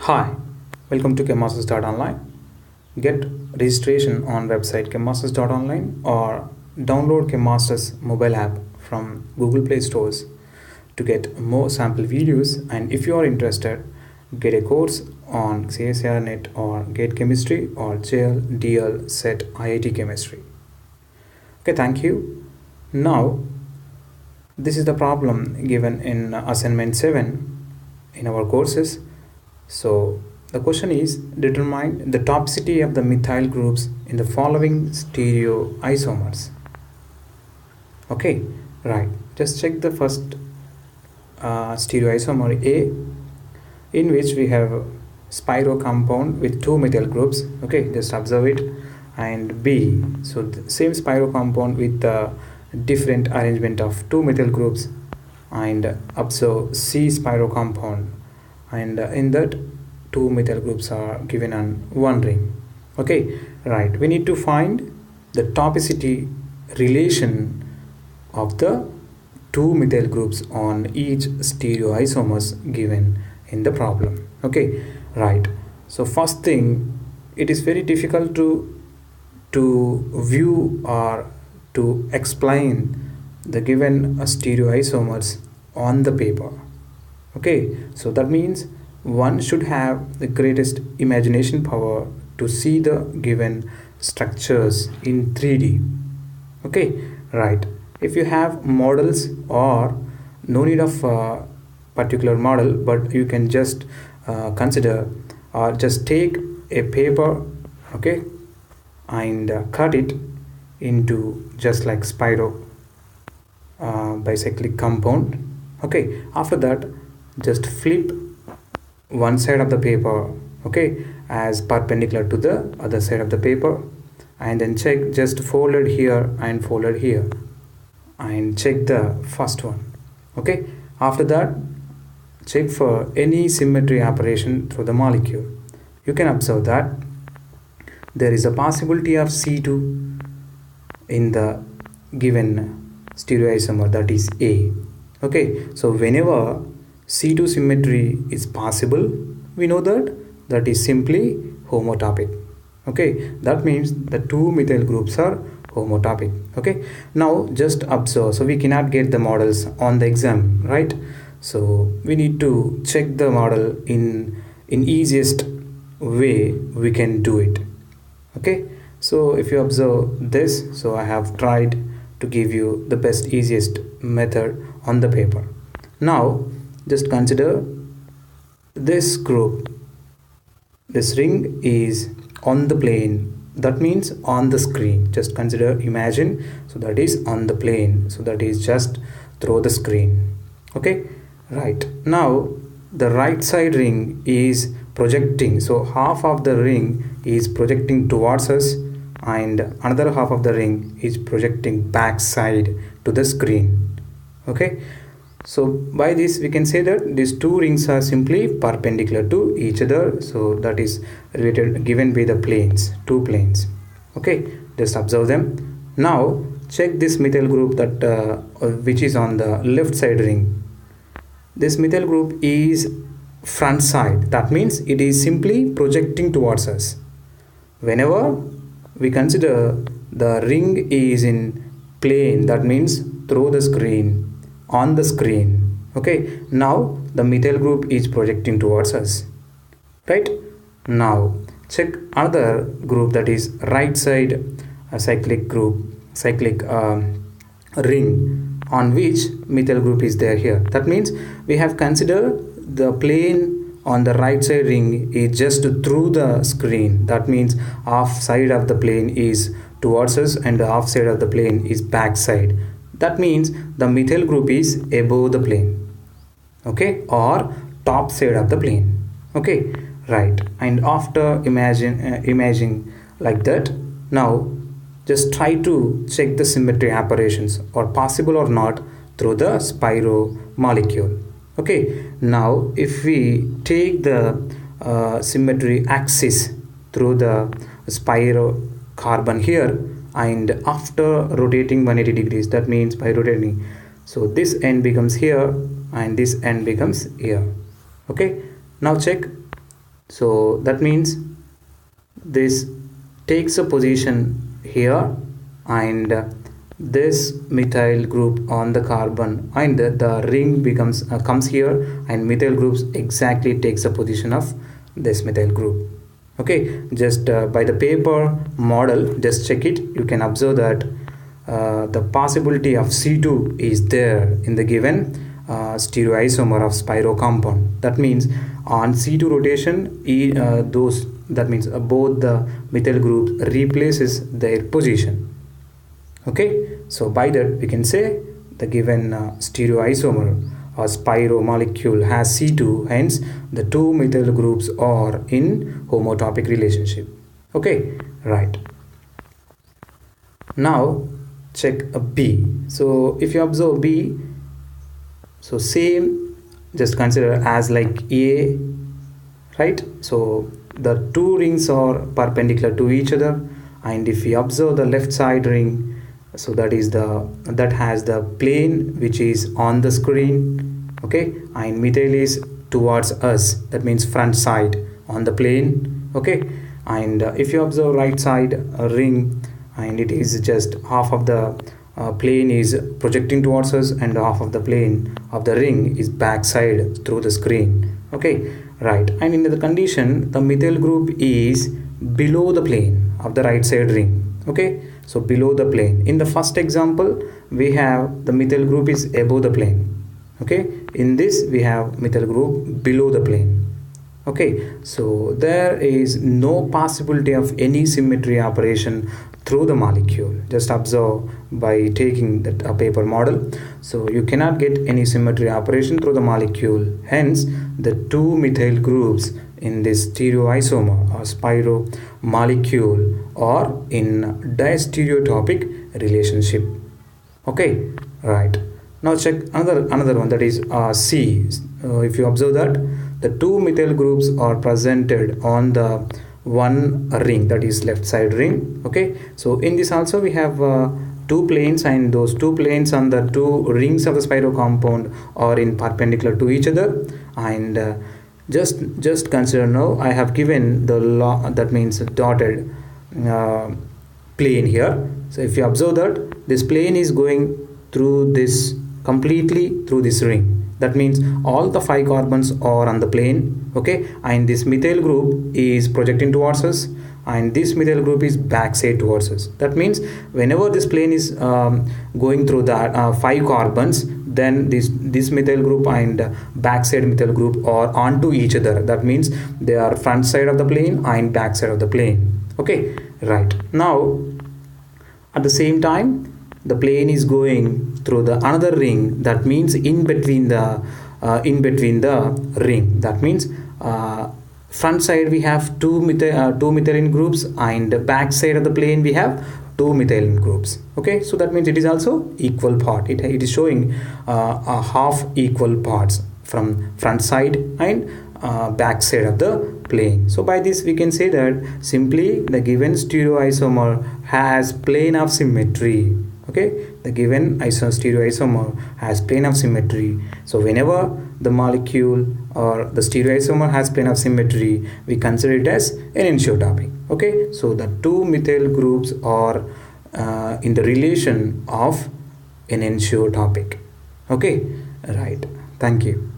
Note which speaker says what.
Speaker 1: Hi, welcome to chemmasters.online. Get registration on website chemmasters.online or download Chemmaster's mobile app from Google Play stores to get more sample videos, and if you are interested, get a course on csir net or GATE chemistry or JL, DL, SET, IIT chemistry. Okay, thank you. Now, this is the problem given in assignment 7 in our courses. So the question is, determine the topicity of the methyl groups in the following stereoisomers. Okay, right. Just check the first stereoisomer A, in which we have spiro compound with two methyl groups. Okay, just observe it. And B, so the same spiro compound with different arrangement of two methyl groups, and observe C spiro compound, and in that two methyl groups are given on one ring. Okay, right. We need to find the topicity relation of the two methyl groups on each stereoisomers given in the problem. Okay, right. So first thing, it is very difficult to view or to explain the given stereoisomers on the paper. Okay, so that means one should have the greatest imagination power to see the given structures in 3D. Okay, right. If you have models, or no need of a particular model, but you can just consider or just take a paper, okay, and cut it into just like spiro bicyclic compound. Okay, after that, just flip one side of the paper, okay, as perpendicular to the other side of the paper, and then check, just folded here and folded here, and check the first one. Okay, after that, check for any symmetry operation through the molecule. You can observe that there is a possibility of C2 in the given stereoisomer, that is A. Okay, so whenever C2 symmetry is possible, we know that is simply homotopic. Okay, that means the two methyl groups are homotopic. Okay, now just observe. So we cannot get the models on the exam, right? So we need to check the model in easiest way we can do it. Okay, so if you observe this, so I have tried to give you the best easiest method on the paper. Now just consider this group, this ring is on the plane, that means on the screen. Just consider, imagine, so that is on the plane, so that is just through the screen. Okay, right. Now the right side ring is projecting, so half of the ring is projecting towards us, and another half of the ring is projecting back side to the screen. Okay, so by this we can say that these two rings are simply perpendicular to each other, so that is related, given by the planes, two planes. Okay, just observe them. Now check this methyl group that which is on the left side ring. This methyl group is front side, that means it is simply projecting towards us. Whenever we consider the ring is in plane, that means through the screen, on the screen. Okay, now the methyl group is projecting towards us, right? Now check another group, that is right side cyclic group, cyclic ring, on which methyl group is there here. That means we have considered the plane on the right side ring is just through the screen, that means half side of the plane is towards us and the half side of the plane is back side. That means the methyl group is above the plane, okay, or top side of the plane. Okay, right. And after imagining like that, now just try to check the symmetry operations are possible or not through the spiro molecule. Okay, now if we take the symmetry axis through the spiro carbon here, and after rotating 180 degrees, that means by rotating, so this end becomes here and this end becomes here. Okay, now check So that means this takes a position here, and this methyl group on the carbon, and the ring becomes comes here, and methyl groups exactly takes the position of this methyl group. Okay, just by the paper model, just check it. You can observe that the possibility of C2 is there in the given stereoisomer of spiro compound. That means on C2 rotation, that means both the methyl groups replaces their position. Okay, so by that we can say the given stereoisomer or spiro molecule has C2, hence the two methyl groups are in homotopic relationship. Okay, right. Now check a B. So if you observe B, so same, just consider as like A, right? So the two rings are perpendicular to each other, and if we observe the left side ring, so that has the plane which is on the screen. Okay, and methyl is towards us, that means front side on the plane. Okay, and if you observe right side ring, and it is just half of the plane is projecting towards us, and half of the plane of the ring is backside through the screen. Okay, right. And in the condition, the methyl group is below the plane of the right side ring. Okay, so below the plane. In the first example, we have the methyl group is above the plane. Okay, in this we have methyl group below the plane. Okay, so there is no possibility of any symmetry operation through the molecule. Just observe by taking that paper model. So you cannot get any symmetry operation through the molecule. Hence, the two methyl groups in this stereoisomer or spiro molecule are in diastereotopic relationship. Okay, right. Now check another one, that is C. If you observe that the two methyl groups are presented on the one ring, that is left side ring. Okay, so in this also we have two planes, and those two planes on the two rings of the spiro compound are in perpendicular to each other. And just consider now I have given the that means dotted plane here. So if you observe that this plane is going through this completely through this ring, that means all the 5 carbons are on the plane. Okay, and this methyl group is projecting towards us, and this methyl group is backside towards us. That means whenever this plane is going through that 5 carbons, then this methyl group and backside methyl group are onto each other. That means they are front side of the plane and back side of the plane. Okay, right. Now at the same time, the plane is going through the another ring, that means in between the ring. That means front side we have two methylene groups, and back side of the plane we have 2 methylene groups. Okay, so that means it is also equal part. It is showing a half equal parts from front side and back side of the plane. So by this we can say that simply the given stereoisomer has plane of symmetry. Okay, the given stereoisomer has plane of symmetry. So whenever the molecule or the stereoisomer has plane of symmetry, we consider it as enantiotopic. Okay, so the two methyl groups are in the relation of enantiotopic. Okay, right. Thank you.